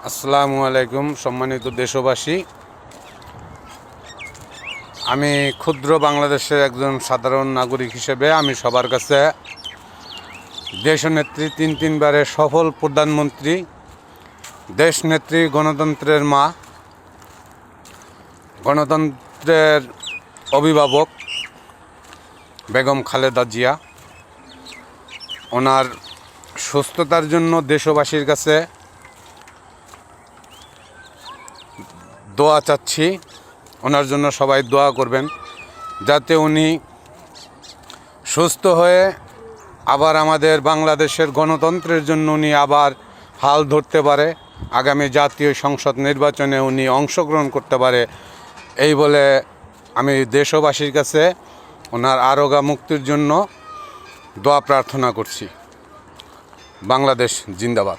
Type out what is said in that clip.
আসসালামু আলাইকুম সম্মানিত দেশবাসী। আমি ক্ষুদ্র বাংলাদেশের একজন সাধারণ নাগরিক হিসেবে আমি সবার কাছে দেশনেত্রী তিনবারের সফল প্রধানমন্ত্রী, দেশনেত্রী, গণতন্ত্রের মা, গণতন্ত্রের অভিভাবক বেগম খালেদা জিয়া, ওনার সুস্থতার জন্য দেশবাসীর কাছে দোয়া চাচ্ছি। ওনার জন্য সবাই দোয়া করবেন যাতে উনি সুস্থ হয়ে আবার আমাদের বাংলাদেশের গণতন্ত্রের জন্য উনি আবার হাল ধরতে পারে, আগামী জাতীয় সংসদ নির্বাচনে উনি অংশগ্রহণ করতে পারে। এই বলে আমি দেশবাসীর কাছে ওনার আরোগ্য মুক্তির জন্য দোয়া প্রার্থনা করছি। বাংলাদেশ জিন্দাবাদ।